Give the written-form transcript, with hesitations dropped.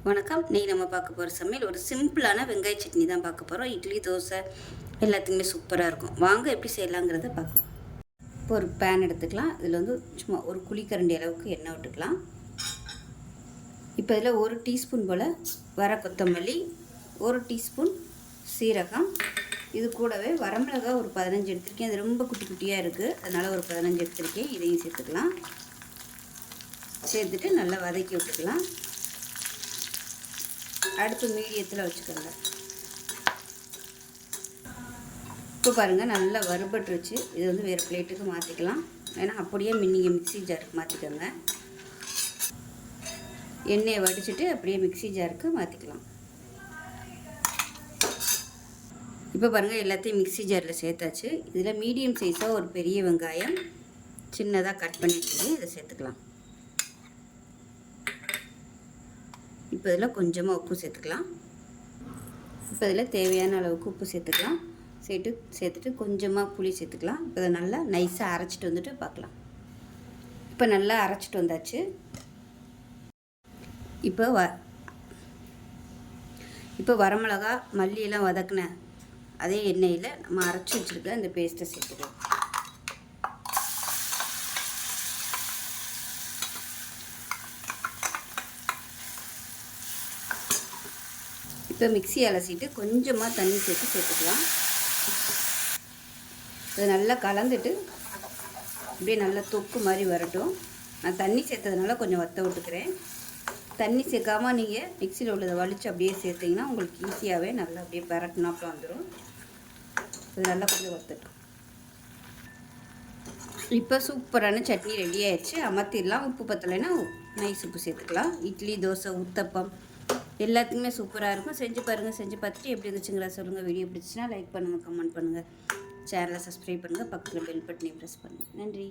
வணக்கம். இன்றைக்கி நம்ம பார்க்க போகிற சமையல் ஒரு சிம்பிளான வெங்காய சட்னி தான் பார்க்க போகிறோம். இட்லி, தோசை எல்லாத்துக்குமே சூப்பராக இருக்கும். வாங்க எப்படி செய்யலாங்கிறத பார்க்கலாம். இப்போ ஒரு பேன் எடுத்துக்கலாம். இதில் சும்மா ஒரு குழிக்கரண்டி அளவுக்கு எண்ணெய் விட்டுக்கலாம். இப்போ இதில் 1 டீஸ்பூன் போல் வர கொத்தமல்லி, 1 டீஸ்பூன் சீரகம், இது கூடவே வரமிளகாய் ஒரு 15 எடுத்திருக்கேன். அது ரொம்ப குட்டி குட்டியாக இருக்குது, அதனால் ஒரு 15 எடுத்திருக்கேன். இதையும் சேர்த்துக்கலாம். சேர்த்துட்டு நல்லா வதக்கி விட்டுக்கலாம். அடுப்பு மீடியத்தில் வச்சுக்கோங்க. இப்போ பாருங்கள், நல்லா வறுபட்டுருச்சு. இது வேறு பிளேட்டுக்கு மாற்றிக்கலாம். ஏன்னா அப்படியே நீங்கள் மிக்ஸி ஜாருக்கு மாற்றிக்கோங்க. எண்ணெயை வடிச்சிட்டு அப்படியே மிக்ஸி ஜாருக்கு மாற்றிக்கலாம். இப்போ பாருங்கள், எல்லாத்தையும் மிக்ஸி ஜாரில் சேர்த்தாச்சு. இதில் மீடியம் சைஸாக ஒரு பெரிய வெங்காயம் சின்னதாக கட் பண்ணிட்டு இதை சேர்த்துக்கலாம். இப்போ இதில் கொஞ்சமாக உப்பு சேர்த்துக்கலாம். இப்போ இதில் தேவையான அளவுக்கு உப்பு சேர்த்துக்கலாம். சேர்த்துட்டு கொஞ்சமாக புளி சேர்த்துக்கலாம். இப்போ இதை நல்லா நைஸாக அரைச்சிட்டு வந்துட்டு பார்க்கலாம். இப்போ நல்லா அரைச்சிட்டு வந்தாச்சு. இப்போ வரமிளகா, மல்லியெல்லாம் வதக்கின அதே எண்ணெயில் நம்ம அரைச்சி வச்சுருக்க இந்த பேஸ்ட்டை சேர்த்துக்கலாம். இப்போ மிக்ஸி அலசிட்டு கொஞ்சமாக தண்ணி சேர்த்துக்கலாம். இதை நல்லா கலந்துட்டு அப்படியே நல்லா தொக்கு மாதிரி வரட்டும். நான் தண்ணி சேர்த்ததுனால கொஞ்சம் வற்ற விட்டுக்கிறேன். தண்ணி சேர்க்காமல் நீங்கள் மிக்சியில் உள்ளதை வலித்து அப்படியே சேர்த்திங்கன்னா உங்களுக்கு ஈஸியாகவே நல்லா அப்படியே பரட்டினாப்பில் வந்துடும். இது நல்லா கொஞ்சம் வற்றட்டும். இப்போ சூப்பரான சட்னி ரெடி ஆயிடுச்சு. அமர்த்திடலாம். உப்பு பத்தலைன்னா நைஸ் உப்பு சேர்த்துக்கலாம். இட்லி, தோசை, ஊத்தப்பம் எல்லாத்துக்குமே சூப்பராக இருக்கும். செஞ்சு பாருங்கள். செஞ்சு பார்த்துட்டு எப்படி இருந்துச்சுங்களா சொல்லுங்கள். வீடியோ பிடிச்சின்னா லைக் பண்ணுங்கள், கமெண்ட் பண்ணுங்கள், சேனலை சப்ஸ்கிரைப் பண்ணுங்கள், பக்கத்தில் பெல் பட்டனையும் ப்ரெஸ் பண்ணுங்கள். நன்றி.